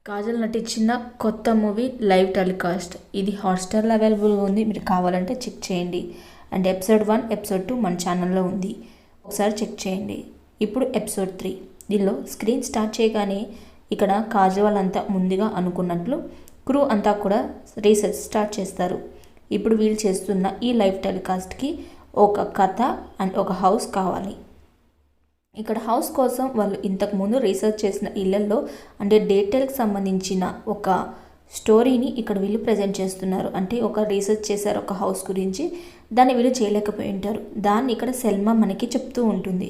కాజల్ నటించిన కొత్త movie live telecast. ఇది హాట్‌స్టార్‌లో అవైలబుల్‌గా ఉంది. మీరు కావాలంటే చెక్ చేయండి. అండ్ ఎపిసోడ్ 1, ఎపిసోడ్ 2 మన ఛానల్లో ఉంది. ఒకసారి చెక్ చేయండి. ఇప్పుడు ఎపిసోడ్ 3. దీనిలో స్క్రీన్ స్టార్ట్ చేయగానే ఇక్కడ కాజల్ వాళ్ళంతా ముందుగా అనుకున్నట్లు క్రూ అంతా కూడా రీసెర్చ్ స్టార్ట్ చేస్తారు. ఇప్పుడు వీళ్ళు చేస్తున్న ఈ లైవ్ టెలికాస్ట్కి ఒక కథ అండ్ ఒక హౌస్ కావాలి. ఇక్కడ హౌస్ కోసం వాళ్ళు ఇంతకుముందు రీసెర్చ్ చేసిన ఇళ్లలో అంటే డీటెయిల్కి సంబంధించిన ఒక స్టోరీని ఇక్కడ వీళ్ళు ప్రజెంట్ చేస్తున్నారు. అంటే ఒక రీసెర్చ్ చేశారు ఒక హౌస్ గురించి, దాన్ని వీళ్ళు చేయలేకపోయి ఉంటారు. దాన్ని ఇక్కడ సెల్మా మనకి చెప్తూ ఉంటుంది.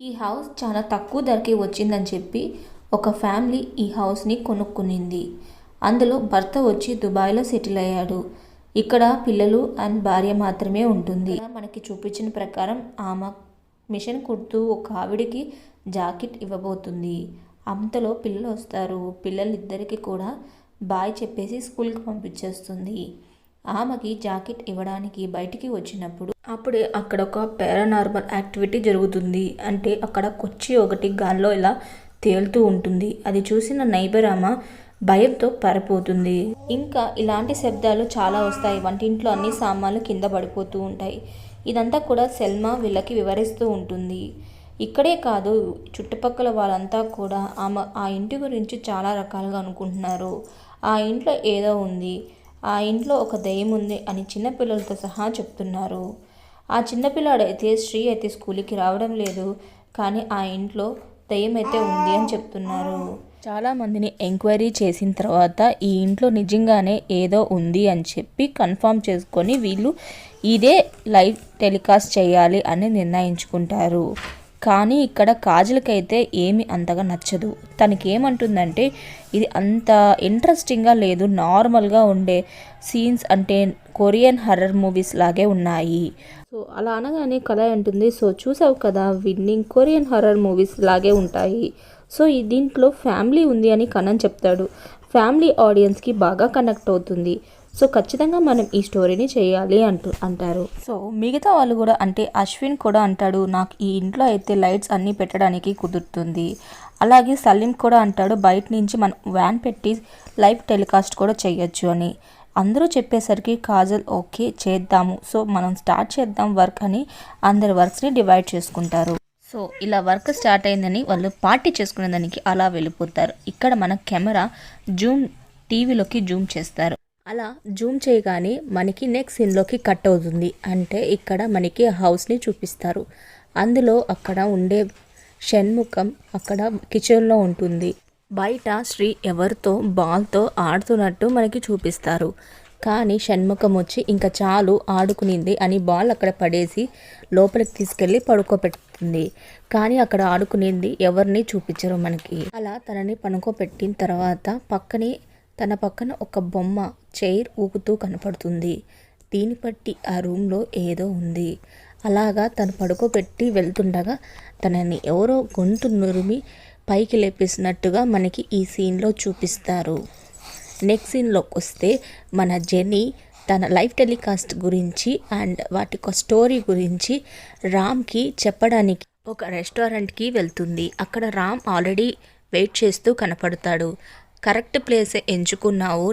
ఈ హౌస్ చాలా తక్కువ ధరకి వచ్చిందని చెప్పి ఒక ఫ్యామిలీ ఈ హౌస్ని కొనుక్కునింది. అందులో భర్త వచ్చి దుబాయ్లో సెటిల్ అయ్యాడు. ఇక్కడ పిల్లలు అండ్ భార్య మాత్రమే ఉంటుంది. మనకి చూపించిన ప్రకారం ఆమె మిషన్ కుడుతూ ఒక ఆవిడికి జాకెట్ ఇవ్వబోతుంది. అంతలో పిల్లలు వస్తారు. పిల్లలిద్దరికి కూడా బాయ్ చెప్పేసి స్కూల్కి పంపించేస్తుంది. ఆమెకి జాకెట్ ఇవ్వడానికి బయటికి వచ్చినప్పుడు అప్పుడే అక్కడ ఒక పారానార్మల్ యాక్టివిటీ జరుగుతుంది. అంటే అక్కడ కొచ్చి ఒకటి గాల్లో ఇలా తేలుతూ ఉంటుంది. అది చూసిన నైబర్ ఆమె భయంతో పారిపోతుంది. ఇంకా ఇలాంటి శబ్దాలు చాలా వస్తాయి. వంటింట్లో అన్ని సామాన్లు కింద పడిపోతూ ఉంటాయి. ఇదంతా కూడా సెల్మా వీళ్ళకి వివరిస్తూ ఉంటుంది. ఇక్కడే కాదు, చుట్టుపక్కల వాళ్ళంతా కూడా ఆమె ఆ ఇంటి గురించి చాలా రకాలుగా అనుకుంటున్నారు. ఆ ఇంట్లో ఏదో ఉంది, ఆ ఇంట్లో ఒక దెయ్యం ఉంది అని చిన్నపిల్లలతో సహా చెప్తున్నారు. ఆ చిన్నపిల్లాడైతే శ్రీ అయితే స్కూల్కి రావడం లేదు, కానీ ఆ ఇంట్లో దెయ్యం అయితే ఉంది అని చెప్తున్నారు. చాలామందిని ఎంక్వైరీ చేసిన తర్వాత ఈ ఇంట్లో నిజంగానే ఏదో ఉంది అని చెప్పి కన్ఫర్మ్ చేసుకొని వీళ్ళు ఇదే లైవ్ టెలికాస్ట్ చేయాలి అని నిర్ణయించుకుంటారు. కానీ ఇక్కడ కాజల్కైతే ఏమి అంతగా నచ్చదు. తనకి ఏమంటుందంటే ఇది అంత ఇంట్రెస్టింగ్గా లేదు, నార్మల్గా ఉండే సీన్స్ అంటే కొరియన్ హర్రర్ మూవీస్ లాగే ఉన్నాయి. సో అలా అనగానే కథ అంటుంది, సో చూసావు కదా విన్నింగ్ కొరియన్ హర్రర్ మూవీస్ లాగే ఉంటాయి. సో దీంట్లో ఫ్యామిలీ ఉంది అని కనన్ చెప్తాడు. ఫ్యామిలీ ఆడియన్స్కి బాగా కనెక్ట్ అవుతుంది. సో ఖచ్చితంగా మనం ఈ స్టోరీని చేయాలి అంటారు. సో మిగతా వాళ్ళు కూడా అంటే అశ్విన్ కూడా అంటాడు, నాకు ఈ ఇంట్లో అయితే లైట్స్ అన్నీ పెట్టడానికి కుదురుతుంది. అలాగే సలీం కూడా అంటాడు, బయట నుంచి మనం వ్యాన్ పెట్టి లైవ్ టెలికాస్ట్ కూడా చేయొచ్చు అని. అందరూ చెప్పేసరికి కాజల్ ఓకే చేద్దాము, సో మనం స్టార్ట్ చేద్దాం వర్క్ అని అందరి వర్క్స్ని డివైడ్ చేసుకుంటారు. సో ఇలా వర్క్ స్టార్ట్ అయిందని వాళ్ళు పార్టీ చేసుకునే దానికి అలా వెళ్ళిపోతారు. ఇక్కడ మన కెమెరా టీవీలోకి జూమ్ చేస్తారు. అలా జూమ్ చేయగానే మనకి నెక్స్ట్ సీన్లోకి కట్ అవుతుంది. అంటే ఇక్కడ మనకి హౌస్ని చూపిస్తారు. అందులో అక్కడ ఉండే షణ్ముఖం అక్కడ కిచెన్లో ఉంటుంది. బయట శ్రీ ఎవరితో బాల్తో ఆడుతున్నట్టు మనకి చూపిస్తారు. కానీ షణ్ముఖం వచ్చి ఇంకా చాలు ఆడుకునింది అని బాల్ అక్కడ పడేసి లోపలికి తీసుకెళ్ళి పడుకోబెడుతుంది. కానీ అక్కడ ఆడుకునేది ఎవరిని చూపించరు మనకి. అలా తనని పడుకోబెట్టిన తర్వాత తన పక్కన ఒక బొమ్మ చైర్ ఊపుతూ కనపడుతుంది. దీన్ని బట్టి ఆ రూమ్లో ఏదో ఉంది. అలాగా తను పడుకోబెట్టి వెళ్తుండగా తనని ఎవరో గొంతు నురిమి పైకి లేపేసినట్టుగా మనకి ఈ సీన్లో చూపిస్తారు. నెక్స్ట్ సీన్లోకి వస్తే మన జెనీ తన లైవ్ టెలికాస్ట్ గురించి అండ్ వాటి స్టోరీ గురించి రామ్కి చెప్పడానికి ఒక రెస్టారెంట్కి వెళ్తుంది. అక్కడ రామ్ ఆల్రెడీ వెయిట్ చేస్తూ కనపడతాడు. కరెక్ట్ ప్లేసే ఎంచుకున్నావు,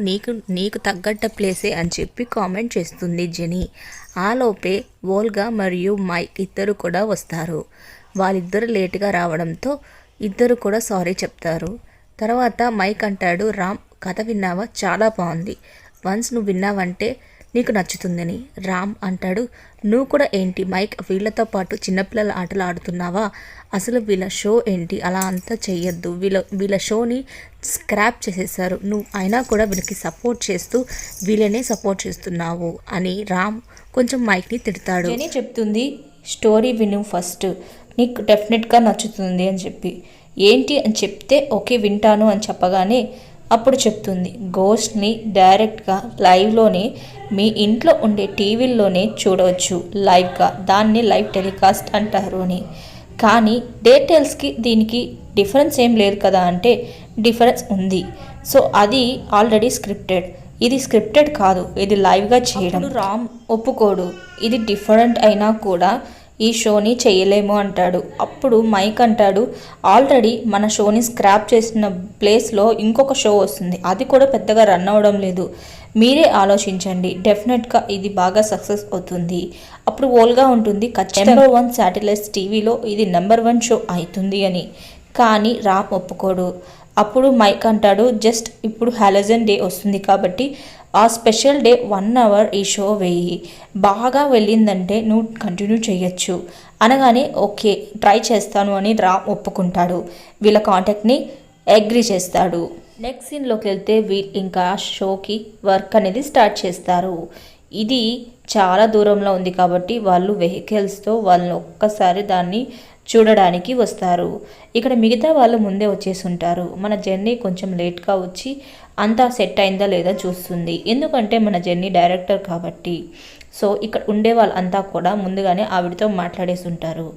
నీకు తగ్గట్ట ప్లేసే అని చెప్పి కామెంట్ చేస్తుంది జెనీ. ఆలోపే వోల్గా మరియు మైక్ ఇద్దరు కూడా వస్తారు. వాళ్ళిద్దరు లేటుగా రావడంతో ఇద్దరు కూడా సారీ చెప్తారు. తర్వాత మైక్ అంటాడు, రామ్ కథ విన్నావా, చాలా బాగుంది, వన్స్ నువ్వు విన్నావంటే నీకు నచ్చుతుందని. రామ్ అంటాడు, నువ్వు కూడా ఏంటి మైక్ వీళ్ళతో పాటు చిన్నపిల్లల ఆటలు ఆడుతున్నావా, అసలు వీళ్ళ షో ఏంటి, అలా అంతా చెయ్యొద్దు, వీళ్ళ షోని స్క్రాప్ చేసేసారు, నువ్వు అయినా కూడా వీళ్ళకి సపోర్ట్ చేస్తూ వీళ్ళనే సపోర్ట్ చేస్తున్నావు అని రామ్ కొంచెం మైక్ని తిడతాడు. జెనీ చెప్తుంది, స్టోరీ విను ఫస్ట్, నీకు డెఫినెట్గా నచ్చుతుంది అని చెప్పి. ఏంటి అని చెప్తే ఓకే వింటాను అని చెప్పగానే అప్పుడు చెప్తుంది, గోస్ట్ని డైరెక్ట్గా లైవ్లోనే మీ ఇంట్లో ఉండే టీవీల్లోనే చూడవచ్చు లైవ్గా, దాన్ని లైవ్ టెలికాస్ట్ అంటారు అని. కానీ డీటెయిల్స్కి దీనికి డిఫరెన్స్ ఏం లేదు కదా అంటే డిఫరెన్స్ ఉంది. సో అది ఆల్రెడీ స్క్రిప్టెడ్, ఇది స్క్రిప్టెడ్ కాదు, ఇది లైవ్గా చేయడం. రామ్ ఒప్పుకోడు. ఇది డిఫరెంట్ అయినా కూడా ఈ షోని చేయలేము అంటాడు. అప్పుడు మైక్ అంటాడు, ఆల్రెడీ మన షోని స్క్రాప్ చేసిన ప్లేస్లో ఇంకొక షో వస్తుంది, అది కూడా పెద్దగా రన్ అవ్వడం లేదు, మీరే ఆలోచించండి, డెఫినెట్గా ఇది బాగా సక్సెస్ అవుతుంది. అప్పుడు ఓల్గా ఉంటుంది, నెంబర్ 1 శాటిలైట్ టీవీలో ఇది నెంబర్ 1 షో అవుతుంది అని. కానీ రామ్ ఒప్పుకోడు. అప్పుడు మైక్ అంటాడు, జస్ట్ ఇప్పుడు హాలోజన్ డే వస్తుంది కాబట్టి ఆ స్పెషల్ డే 1 అవర్ ఈ షో వేయి, బాగా వెళ్ళిందంటే నువ్వు కంటిన్యూ చేయొచ్చు అనగానే ఓకే ట్రై చేస్తాను అని రామ్ ఒప్పుకుంటాడు. వీళ్ళ కాంటాక్ట్ని అగ్రీ చేస్తాడు. నెక్స్ట్ సీన్లోకి వెళ్తే వీళ్ళు ఇంకా షోకి వర్క్ అనేది స్టార్ట్ చేస్తారు. ఇది చాలా దూరంలో ఉంది కాబట్టి వాళ్ళు వెహికల్స్తో వాళ్ళని ఒక్కసారి దాన్ని చూడడానికి వస్తారు. ఇక్కడ మిగతా వాళ్ళు ముందే వచ్చేసి ఉంటారు. మన జర్నీ కొంచెం లేట్గా వచ్చి అంతా సెట్ అయిందా లేదా చూస్తుంది. ఎందుకంటే మన జర్నీ డైరెక్టర్ కాబట్టి. సో ఇక్కడ ఉండే వాళ్ళంతా కూడా ముందుగానే ఆవిడతో మాట్లాడేసి ఉంటారు.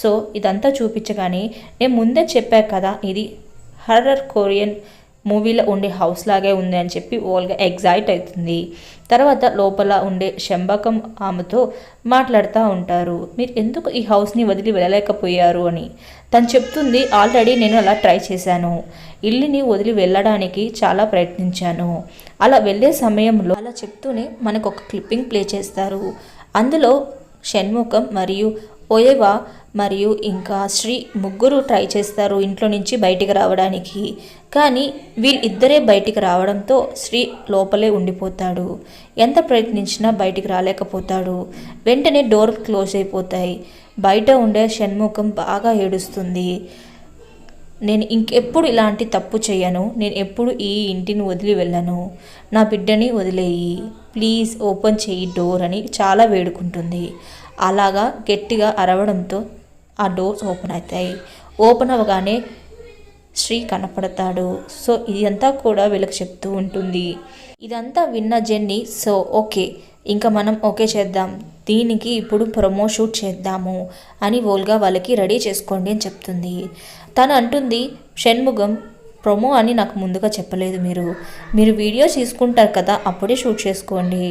సో ఇదంతా చూపించగానే నేను ముందే చెప్పా కదా ఇది హర్రర్ కొరియన్ మూవీలో ఉండే హౌస్ లాగే ఉంది అని చెప్పి ఓల్గా ఎగ్జైట్ అవుతుంది. తర్వాత లోపల ఉండే శంబకం ఆమెతో మాట్లాడుతూ ఉంటారు, మీరు ఎందుకు ఈ హౌస్ని వదిలి వెళ్ళలేకపోయారు అని. తను చెప్తుంది, ఆల్రెడీ నేను అలా ట్రై చేశాను, ఇల్లుని వదిలి వెళ్ళడానికి చాలా ప్రయత్నించాను. అలా వెళ్ళే సమయంలో అలా చెప్తూనే మనకు ఒక క్లిప్పింగ్ ప్లే చేస్తారు. అందులో షణ్ముఖం మరియు ఓయేవా మరియు ఇంకా శ్రీ ముగ్గురు ట్రై చేస్తారు ఇంట్లో నుంచి బయటికి రావడానికి. కానీ వీళ్ళిద్దరే బయటికి రావడంతో శ్రీ లోపలే ఉండిపోతాడు. ఎంత ప్రయత్నించినా బయటికి రాలేకపోతాడు. వెంటనే డోర్ క్లోజ్ అయిపోతాయి. బయట ఉండే షణ్ముఖం బాగా ఏడుస్తుంది. నేను ఇంకెప్పుడు ఇలాంటి తప్పు చేయను, నేను ఎప్పుడు ఈ ఇంటిని వదిలి వెళ్ళను, నా బిడ్డని వదిలేయి, ప్లీజ్ ఓపెన్ చేయి డోర్ అని చాలా వేడుకుంటుంది. అలాగా గట్టిగా అరవడంతో ఆ డోర్స్ ఓపెన్ అవుతాయి. ఓపెన్ అవ్వగానే శ్రీ కనపడతాడు. సో ఇదంతా కూడా వీళ్ళకి చెప్తూ ఉంటుంది. ఇదంతా విన్న జెన్నీ, సో ఓకే ఇంకా మనం ఓకే చేద్దాం, దీనికి ఇప్పుడు ప్రమో షూట్ చేద్దాము అని ఓల్గా వాళ్ళకి రెడీ చేసుకోండి అని చెప్తుంది. తను అంటుంది, షణ్ముఖం ప్రమో అని నాకు ముందుగా చెప్పలేదు, మీరు వీడియో తీసుకుంటారు కదా అప్పుడే షూట్ చేసుకోండి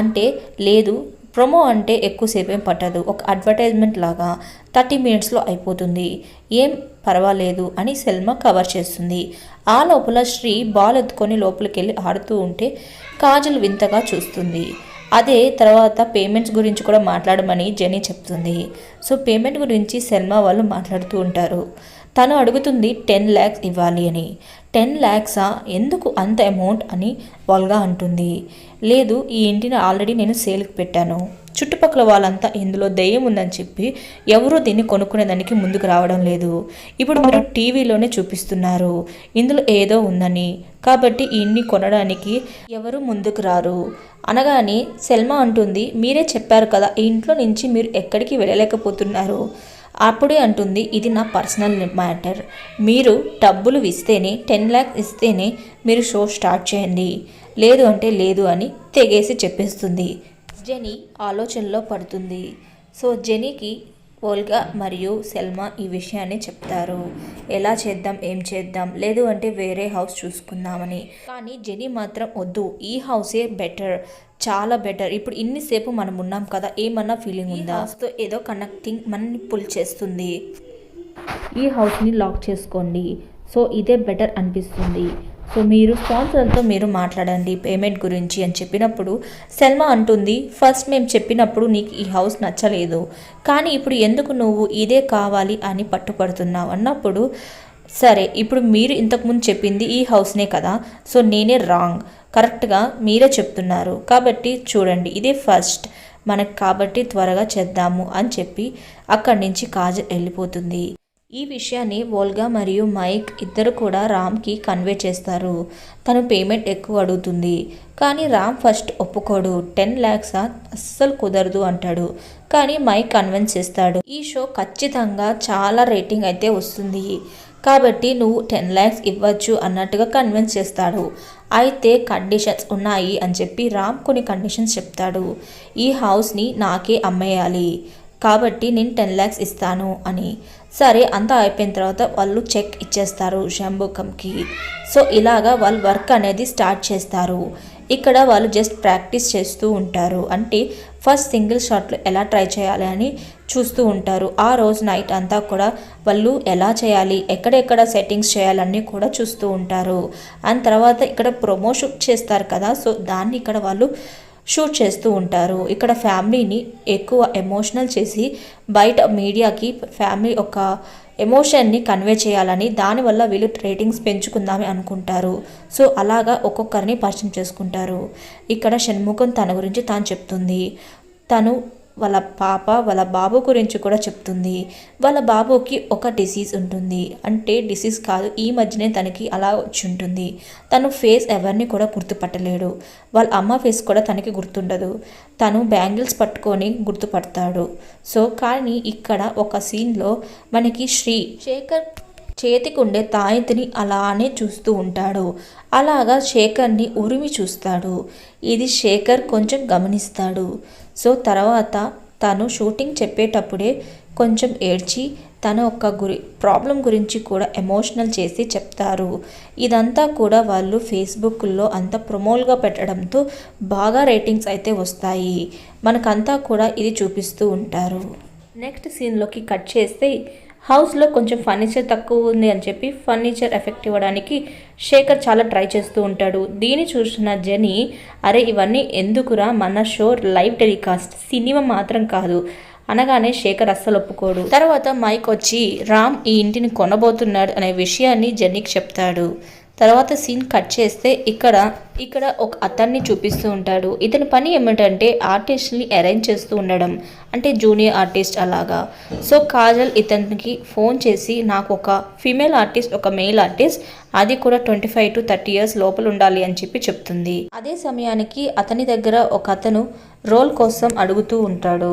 అంటే, లేదు ప్రొమో అంటే ఎక్కువసేపు ఏం పట్టదు, ఒక అడ్వర్టైజ్మెంట్ లాగా 30 మినిట్స్లో అయిపోతుంది, ఏం పర్వాలేదు అని సెల్మా కవర్ చేస్తుంది. ఆ లోపల శ్రీ బాల్ ఎత్తుకొని లోపలికి వెళ్ళి ఆడుతూ ఉంటే కాజల్ వింతగా చూస్తుంది. అదే తర్వాత పేమెంట్స్ గురించి కూడా మాట్లాడమని జెనీ చెప్తుంది. సో పేమెంట్ గురించి సెల్మా వాళ్ళు మాట్లాడుతూ ఉంటారు. తను అడుగుతుంది 10 lakhs ఇవ్వాలి అని. 10 lakhsా, ఎందుకు అంత అమౌంట్ అని వాళ్ళగా అంటుంది. లేదు, ఈ ఇంటిని ఆల్రెడీ నేను సేల్కి పెట్టాను, చుట్టుపక్కల వాళ్ళంతా ఇందులో దెయ్యం ఉందని చెప్పి ఎవరూ దీన్ని కొనుక్కునేదానికి ముందుకు రావడం లేదు, ఇప్పుడు మీరు టీవీలోనే చూపిస్తున్నారు ఇందులో ఏదో ఉందని, కాబట్టి ఈ ఇంటిని కొనడానికి ఎవరు ముందుకు రారు అనగానే సెల్మా అంటుంది, మీరే చెప్పారు కదా ఈ ఇంట్లో నుంచి మీరు ఎక్కడికి వెళ్ళలేకపోతున్నారు. అప్పుడే అంటుంది, ఇది నా పర్సనల్ మ్యాటర్, మీరు డబ్బులు ఇస్తేనే 10 lakhs ఇస్తేనే మీరు షో స్టార్ట్ చేయండి, లేదు అంటే లేదు అని తెగేసి చెప్పేస్తుంది. జెనీ ఆలోచనలో పడుతుంది. సో జెనీకి ఓల్గా మరియు సెల్మా ఈ విషయాన్ని చెప్తారు, ఎలా చేద్దాం ఏం చేద్దాం, లేదు అంటే వేరే హౌస్ చూసుకుందామని. కానీ జెనీ మాత్రం వద్దు, ఈ హౌసే బెటర్, చాలా బెటర్, ఇప్పుడు ఇన్నిసేపు మనం ఉన్నాం కదా, ఏమన్నా ఫీలింగ్ ఉందా, హౌస్తో ఏదో కనెక్టింగ్ మనని పుల్ చేస్తుంది, ఈ హౌస్ని లాక్ చేసుకోండి, సో ఇదే బెటర్ అనిపిస్తుంది, సో మీరు స్పాన్సర్తో మీరు మాట్లాడండి పేమెంట్ గురించి అని చెప్పినప్పుడు సెల్మా అంటుంది, ఫస్ట్ మేము చెప్పినప్పుడు నీకు ఈ హౌస్ నచ్చలేదు, కానీ ఇప్పుడు ఎందుకు నువ్వు ఇదే కావాలి అని పట్టుపడుతున్నావు అన్నప్పుడు, సరే ఇప్పుడు మీరు ఇంతకుముందు చెప్పింది ఈ హౌస్నే కదా, సో నేనే రాంగ్, కరెక్ట్గా మీరే చెప్తున్నారు కాబట్టి చూడండి ఇదే ఫస్ట్ మనకు, కాబట్టి త్వరగా చేద్దాము అని చెప్పి అక్కడి నుంచి కాజల్ వెళ్ళిపోతుంది. ఈ విషయాన్ని ఓల్గా మరియు మైక్ ఇద్దరు కూడా రామ్కి కన్వే చేస్తారు. తను పేమెంట్ ఎక్కువ అడుగుతుంది కానీ రామ్ ఫస్ట్ ఒప్పుకోడు. 10 lakhs అస్సలు కుదరదు అంటాడు. కానీ మైక్ కన్విన్స్ చేస్తాడు, ఈ షో ఖచ్చితంగా చాలా రేటింగ్ అయితే వస్తుంది కాబట్టి నువ్వు 10 lakhs ఇవ్వచ్చు అన్నట్టుగా కన్విన్స్ చేస్తాడు. అయితే కండిషన్స్ ఉన్నాయి అని చెప్పి రామ్ కొన్ని కండిషన్స్ చెప్తాడు. ఈ హౌస్ని నాకే అమ్మేయాలి కాబట్టి నేను 10 lakhs ఇస్తాను అని. సరే అంతా అయిపోయిన తర్వాత వాళ్ళు చెక్ ఇచ్చేస్తారు శంభుకంకి. సో ఇలాగా వాళ్ళు వర్క్ అనేది స్టార్ట్ చేస్తారు. ఇక్కడ వాళ్ళు జస్ట్ ప్రాక్టీస్ చేస్తూ ఉంటారు. అంటే ఫస్ట్ సింగిల్ షాట్లు ఎలా ట్రై చేయాలి అని చూస్తూ ఉంటారు. ఆ రోజు నైట్ అంతా కూడా వాళ్ళు ఎలా చేయాలి, ఎక్కడెక్కడ సెట్టింగ్స్ చేయాలన్నీ కూడా చూస్తూ ఉంటారు. అండ్ తర్వాత ఇక్కడ ప్రోమో షూట్ చేస్తారు కదా, సో దాన్ని ఇక్కడ వాళ్ళు షూట్ చేస్తూ ఉంటారు. ఇక్కడ ఫ్యామిలీని ఎక్కువ ఎమోషనల్ చేసి బయట మీడియాకి ఫ్యామిలీ ఒక ఎమోషన్ని కన్వే చేయాలని, దానివల్ల వీళ్ళు రేటింగ్స్ పెంచుకుందామని అనుకుంటారు. సో అలాగా ఒక్కొక్కరిని పరిచయం చేసుకుంటారు. ఇక్కడ షణ్ముఖం తన గురించి తాను చెప్తుంది. తను వాళ్ళ పాప వాళ్ళ బాబు గురించి కూడా చెప్తుంది. వాళ్ళ బాబుకి ఒక డిసీజ్ ఉంటుంది. అంటే డిసీజ్ కాదు, ఈ మధ్యనే తనకి అలా వచ్చి ఉంటుంది. తను ఫేస్ ఎవరిని కూడా గుర్తుపట్టలేడు. వాళ్ళ అమ్మ ఫేస్ కూడా తనకి గుర్తుండదు. తను బ్యాంగిల్స్ పట్టుకొని గుర్తుపడతాడు. సో కానీ ఇక్కడ ఒక సీన్లో మనకి శేఖర్ చేతికి ఉండే తాయెత్తిని అలానే చూస్తూ ఉంటాడు. అలాగా శేఖర్ని ఉరిమి చూస్తాడు. ఇది శేఖర్ కొంచెం గమనిస్తాడు. సో తర్వాత తను షూటింగ్ చెప్పేటప్పుడే కొంచెం ఏడ్చి తన ఒక ప్రాబ్లం గురించి కూడా ఎమోషనల్ చేసి చెప్తారు. ఇదంతా కూడా వాళ్ళు ఫేస్బుక్లో అంత ప్రమోల్గా పెట్టడంతో బాగా రేటింగ్స్ అయితే వస్తాయి. మనకంతా కూడా ఇది చూపిస్తూ ఉంటారు. నెక్స్ట్ సీన్లోకి కట్ చేస్తే హౌస్లో కొంచెం ఫర్నిచర్ తక్కువ ఉంది అని చెప్పి ఫర్నిచర్ ఎఫెక్ట్ ఇవ్వడానికి శేఖర్ చాలా ట్రై చేస్తూ ఉంటాడు. దీన్ని చూసిన జెనీ, అరే ఇవన్నీ ఎందుకురా, మన షో లైవ్ టెలికాస్ట్, సినిమా మాత్రం కాదు అనగానే శేఖర్ అస్సలు ఒప్పుకోడు. తర్వాత మైక్ వచ్చి రామ్ ఈ ఇంటిని కొనబోతున్నాడు అనే విషయాన్ని జెన్నీకి చెప్తాడు. తర్వాత సీన్ కట్ చేస్తే ఇక్కడ ఒక అతన్ని చూపిస్తూ ఉంటాడు. ఇతని పని ఏమిటంటే ఆర్టిస్ట్ని అరేంజ్ చేస్తూ ఉండడం, అంటే జూనియర్ ఆర్టిస్ట్ అలాగా. సో కాజల్ ఇతనికి ఫోన్ చేసి నాకు ఒక ఫీమేల్ ఆర్టిస్ట్, ఒక మెయిల్ ఆర్టిస్ట్, అది కూడా 25 to 30 years లోపల ఉండాలి అని చెప్పి చెప్తుంది. అదే సమయానికి అతని దగ్గర ఒక అతను రోల్ కోసం అడుగుతూ ఉంటాడు.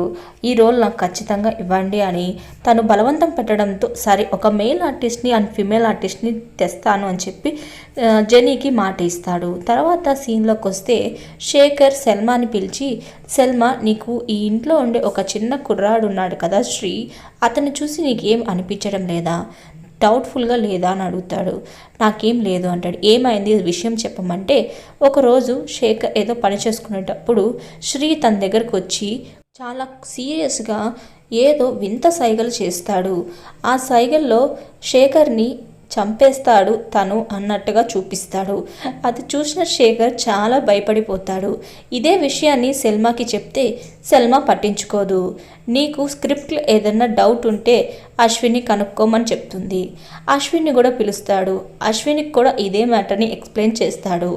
ఈ రోల్ నాకు ఖచ్చితంగా ఇవ్వండి అని తను బలవంతం పెట్టడంతో సరే ఒక మెయిల్ ఆర్టిస్ట్ని అండ్ ఫీమేల్ ఆర్టిస్ట్ని తెస్తాను అని చెప్పి జెనీకి మాట ఇస్తాడు. తర్వాత సీన్లోకి వస్తే శేఖర్ సెల్మాని పిలిచి, సెల్మా నీకు ఈ ఇంట్లో ఉండే ఒక చిన్న కుర్రాడు ఉన్నాడు కదా అతన్ని చూసి నీకేం అనిపించడం లేదా, డౌట్ఫుల్గా లేదా అని అడుగుతాడు. నాకేం లేదు అంటాడు. ఏమైంది విషయం చెప్పమంటే, ఒకరోజు శేఖర్ ఏదో పని చేసుకునేటప్పుడు తన దగ్గరకు వచ్చి చాలా సీరియస్గా ఏదో వింత సైగలు చేస్తాడు. ఆ సైగల్లో శేఖర్ని చంపేస్తాడు తను అన్నట్టుగా చూపిస్తాడు. అది చూసిన శేఖర్ చాలా భయపడిపోతాడు. ఇదే విషయాన్ని సెల్మాకి చెప్తే సెల్మా పట్టించుకోదు. నీకు స్క్రిప్ట్లో ఏదన్నా డౌట్ ఉంటే అశ్విన్ని కనుక్కోమని చెప్తుంది. అశ్విన్ని కూడా పిలుస్తాడు. అశ్వినికి కూడా ఇదే మ్యాటర్ని ఎక్స్ప్లెయిన్ చేస్తాడు.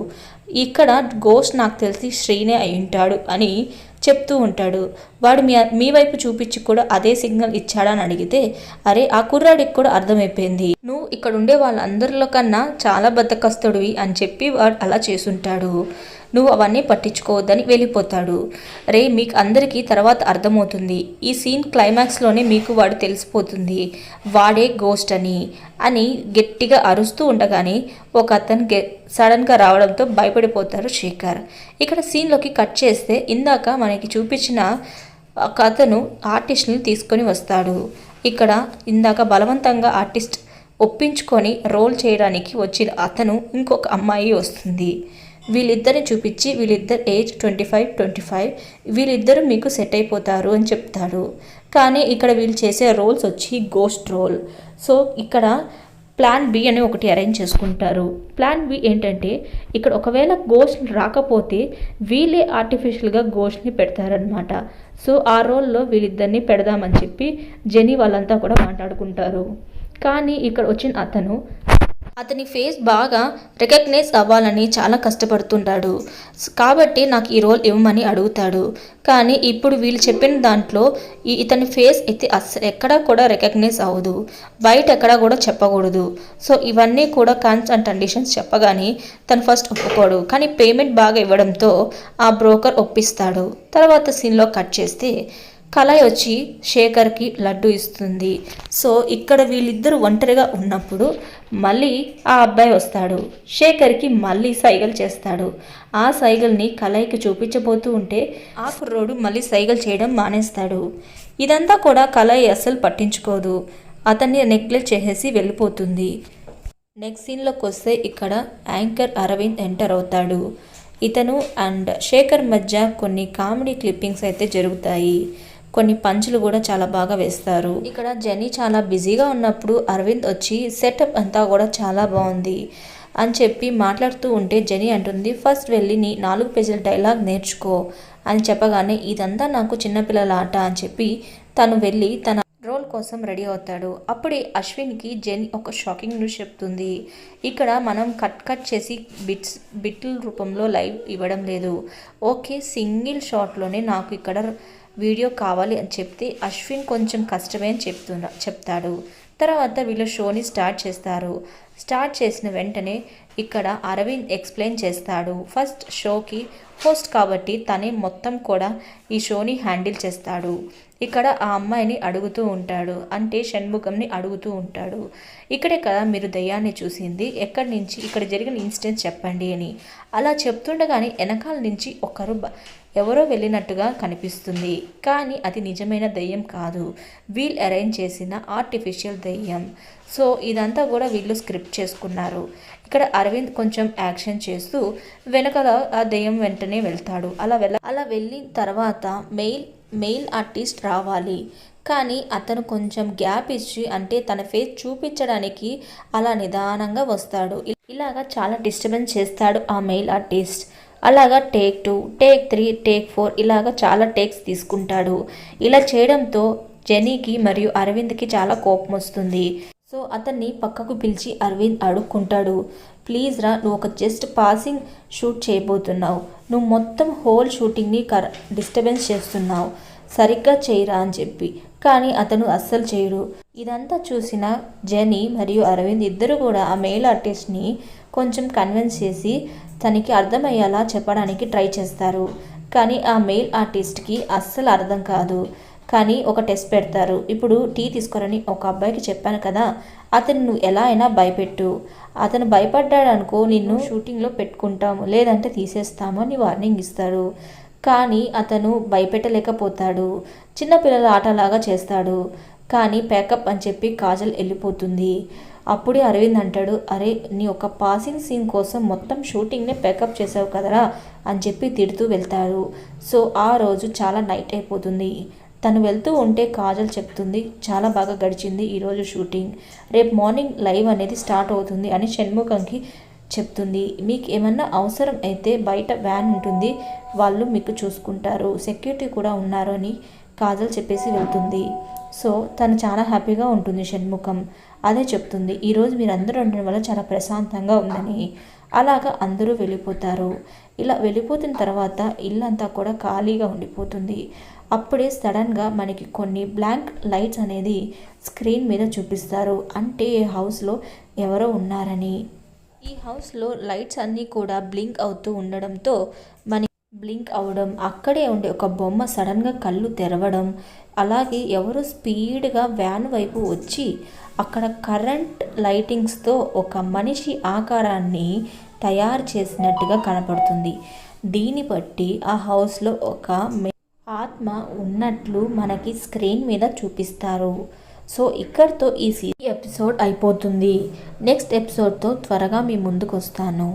ఇక్కడ గోస్ట్ నాకు తెలిసి శ్రీనే అయి ఉంటాడు అని చెప్తూ ఉంటాడు. వాడు మీ వైపు చూపించి కూడా అదే సిగ్నల్ ఇచ్చాడని అడిగితే, అరే ఆ కుర్రాడికి కూడా అర్థమైపోయింది, నువ్వు ఇక్కడ ఉండే వాళ్ళందరిలో కన్నా చాలా బద్దకస్తుడివి అని చెప్పి వాడు అలా చేసుంటాడు, నువ్వు అవన్నీ పట్టించుకోవద్దని వెళ్ళిపోతాడు. రే మీకు అందరికీ తర్వాత అర్థమవుతుంది, ఈ సీన్ క్లైమాక్స్లోనే మీకు వాడు తెలిసిపోతుంది వాడే గోస్ట్ అని గట్టిగా అరుస్తూ ఉండగానే ఒక అతను సడన్గా రావడంతో భయపడిపోతారు శేఖర్. ఇక్కడ సీన్లోకి కట్ చేస్తే ఇందాక మనకి చూపించిన ఒక అతను ఆర్టిస్ట్ని తీసుకొని వస్తాడు. ఇక్కడ ఇందాక బలవంతంగా ఆర్టిస్ట్ ఒప్పించుకొని రోల్ చేయడానికి వచ్చిన అతను ఇంకొక అమ్మాయి వస్తుంది. వీళ్ళిద్దరిని చూపించి వీళ్ళిద్దరు ఏజ్ 25 వీళ్ళిద్దరూ మీకు సెట్ అయిపోతారు అని చెప్తాడు. కానీ ఇక్కడ వీళ్ళు చేసే రోల్స్ వచ్చి గోస్ట్ రోల్. సో ఇక్కడ ప్లాన్ బి అని ఒకటి అరేంజ్ చేసుకుంటారు. ప్లాన్ బి ఏంటంటే ఇక్కడ ఒకవేళ గోస్ట్ రాకపోతే వీళ్ళే ఆర్టిఫిషియల్గా గోస్ట్ని పెడతారనమాట. సో ఆ రోల్లో వీళ్ళిద్దరిని పెడదామని చెప్పి జెనీ వాళ్ళంతా కూడా మాట్లాడుకుంటారు. కానీ ఇక్కడ వచ్చిన అతని ఫేస్ బాగా రికగ్నైజ్ అవ్వాలని చాలా కష్టపడుతుంటాడు. కాబట్టి నాకు ఈ రోల్ ఇవ్వమని అడుగుతాడు. కానీ ఇప్పుడు వీళ్ళు చెప్పిన దాంట్లో ఇతని ఫేస్ అయితే ఎక్కడా కూడా రికగ్నైజ్ అవ్వదు, బయట ఎక్కడా కూడా చెప్పకూడదు. సో ఇవన్నీ కూడా టర్మ్స్ అండ్ కండిషన్స్ చెప్పగానే తను ఫస్ట్ ఒప్పుకోడు. కానీ పేమెంట్ బాగా ఇవ్వడంతో ఆ బ్రోకర్ ఒప్పిస్తాడు. తర్వాత సీన్లో కట్ చేస్తే కళ వచ్చి శేఖర్కి లడ్డు ఇస్తుంది. సో ఇక్కడ వీళ్ళిద్దరూ ఒంటరిగా ఉన్నప్పుడు మళ్ళీ ఆ అబ్బాయి వస్తాడు. శేఖర్కి మళ్ళీ సైగలు చేస్తాడు. ఆ సైగల్ని కళకి చూపించబోతూ ఉంటే ఆ కుర్రోడు మళ్ళీ సైగలు చేయడం మానేస్తాడు. ఇదంతా కూడా కళ అస్సలు పట్టించుకోదు. అతన్ని నెగ్లెక్ట్ చేసేసి వెళ్ళిపోతుంది. నెక్స్ట్ సీన్లోకి వస్తే ఇక్కడ యాంకర్ అరవింద్ ఎంటర్ అవుతాడు. ఇతను అండ్ శేఖర్ మధ్య కొన్ని కామెడీ క్లిప్పింగ్స్ అయితే జరుగుతాయి. కొన్ని పంచులు కూడా చాలా బాగా వేస్తారు. ఇక్కడ జెనీ చాలా బిజీగా ఉన్నప్పుడు అరవింద్ వచ్చి సెటప్ అంతా కూడా చాలా బాగుంది అని చెప్పి మాట్లాడుతూ ఉంటే జెనీ అంటుంది, ఫస్ట్ వెళ్ళి నీ 4 పేజీల డైలాగ్ నేర్చుకో అని చెప్పగానే ఇదంతా నాకు చిన్నపిల్లల ఆట అని చెప్పి తను వెళ్ళి తన రోల్ కోసం రెడీ అవుతాడు. అప్పుడే అశ్విన్కి జెనీ ఒక షాకింగ్ న్యూస్ చెప్తుంది. ఇక్కడ మనం కట్ చేసి బిట్ల రూపంలో లైవ్ ఇవ్వడం లేదు. ఓకే, సింగిల్ షాట్లోనే నాకు ఇక్కడ వీడియో కావాలి అని చెప్తే అశ్విన్ కొంచెం కష్టమే అని చెప్తాడు. తర్వాత వీళ్ళు షోని స్టార్ట్ చేస్తారు. స్టార్ట్ చేసిన వెంటనే ఇక్కడ అరవింద్ ఎక్స్ప్లెయిన్ చేస్తాడు. ఫస్ట్ షోకి హోస్ట్ కాబట్టి తనే మొత్తం కూడా ఈ షోని హ్యాండిల్ చేస్తాడు. ఇక్కడ ఆ అమ్మాయిని అడుగుతూ ఉంటాడు, అంటే షణ్ముఖంని అడుగుతూ ఉంటాడు, ఇక్కడే కదా మీరు దయ్యాన్ని చూసింది, ఎక్కడి నుంచి ఇక్కడ జరిగిన ఇన్సిడెంట్ చెప్పండి అని. అలా చెప్తుండగానే వెనకాల నుంచి ఎవరో వెళ్ళినట్టుగా కనిపిస్తుంది. కానీ అది నిజమైన దయ్యం కాదు, వీళ్ళు అరేంజ్ చేసిన ఆర్టిఫిషియల్ దయ్యం. సో ఇదంతా కూడా వీళ్ళు స్క్రిప్ట్ చేసుకున్నారు. ఇక్కడ అరవింద్ కొంచెం యాక్షన్ చేస్తూ వెనకాల ఆ దయ్యం వెంటనే వెళ్తాడు. అలా వెళ్ళిన తర్వాత మెయిల్ ఆర్టిస్ట్ రావాలి, కానీ అతను కొంచెం గ్యాప్ ఇచ్చి, అంటే తన ఫేస్ చూపించడానికి అలా నిదానంగా వస్తాడు. ఇలాగా చాలా డిస్టర్బెన్స్ చేస్తాడు ఆ మెయిల్ ఆర్టిస్ట్. అలాగా టేక్ 2, టేక్ 3, టేక్ 4 ఇలాగా చాలా టేక్స్ తీసుకుంటాడు. ఇలా చేయడంతో జెనీకి మరియు అరవింద్కి చాలా కోపం వస్తుంది. సో అతన్ని పక్కకు పిలిచి అరవింద్ అడుక్కుంటాడు, ప్లీజ్ రా, నువ్వు ఒక జస్ట్ పాసింగ్ షూట్ చేయబోతున్నావు, నువ్వు మొత్తం హోల్ షూటింగ్ని డిస్టర్బెన్స్ చేస్తున్నావు, సరిగ్గా చేయరా అని చెప్పి. కానీ అతను అస్సలు చేయడు. ఇదంతా చూసిన జెనీ మరియు అరవింద్ ఇద్దరు కూడా ఆ మెయిల్ ఆర్టిస్ట్ని కొంచెం కన్విన్స్ చేసి తనకి అర్థమయ్యేలా చెప్పడానికి ట్రై చేస్తారు. కానీ ఆ మెయిల్ ఆర్టిస్ట్కి అస్సలు అర్థం కాదు. కానీ ఒక టెస్ట్ పెడతారు. ఇప్పుడు టీ తీసుకురని ఒక అబ్బాయికి చెప్పాను కదా, అతను నువ్వు ఎలా అయినా భయపెట్టు, అతను భయపడ్డాడు అనుకో నిన్ను షూటింగ్లో పెట్టుకుంటాము, లేదంటే తీసేస్తాము అని వార్నింగ్ ఇస్తారు. కానీ అతను భయపెట్టలేకపోతాడు, చిన్నపిల్లల ఆటలాగా చేస్తాడు. కానీ ప్యాకప్ అని చెప్పి కాజల్ వెళ్ళిపోతుంది. అప్పుడే అరవింద్ అంటాడు, అరే నీ ఒక పాసింగ్ సీన్ కోసం మొత్తం షూటింగ్నే ప్యాకప్ చేసావు కదరా అని చెప్పి తిడుతూ వెళ్తాడు. సో ఆ రోజు చాలా నైట్ అయిపోతుంది. తను వెళ్తూ ఉంటే కాజల్ చెప్తుంది, చాలా బాగా గడిచింది ఈరోజు షూటింగ్, రేపు మార్నింగ్ లైవ్ అనేది స్టార్ట్ అవుతుంది అని షణ్ముఖంకి చెప్తుంది. మీకు ఏమన్నా అవసరం అయితే బయట వ్యాన్ ఉంటుంది, వాళ్ళు మీకు చూసుకుంటారు, సెక్యూరిటీ కూడా ఉన్నారు అని కాజల్ చెప్పేసి వెళ్తుంది. సో తను చాలా హ్యాపీగా ఉంటుంది. షణ్ముఖం అదే చెప్తుంది, ఈరోజు మీరు అందరూ ఉండడం వల్ల చాలా ప్రశాంతంగా ఉందని. అలాగా అందరూ వెళ్ళిపోతారు. ఇలా వెళ్ళిపోతున్న తర్వాత ఇల్లంతా కూడా ఖాళీగా ఉండిపోతుంది. అప్పుడే సడన్గా మనకి కొన్ని బ్లాంక్ లైట్స్ అనేది స్క్రీన్ మీద చూపిస్తారు, అంటే హౌస్లో ఎవరో ఉన్నారని. ఈ హౌస్లో లైట్స్ అన్నీ కూడా బ్లింక్ అవుతూ ఉండడంతో బ్లింక్ అవడం, అక్కడే ఉండే ఒక బొమ్మ సడన్గా కళ్ళు తెరవడం, అలాగే ఎవరో స్పీడ్గా వ్యాన్ వైపు వచ్చి అక్కడ కరెంట్ లైటింగ్స్తో ఒక మనిషి ఆకారాన్ని తయారు చేసినట్టుగా కనపడుతుంది. దీన్ని బట్టి ఆ హౌస్లో ఒక ఆత్మ ఉన్నట్లు మనకి స్క్రీన్ మీద చూపిస్తారు. సో ఇక్కడితో ఈ ఎపిసోడ్ అయిపోతుంది. నెక్స్ట్ ఎపిసోడ్తో త్వరగా మీ ముందుకు వస్తాను.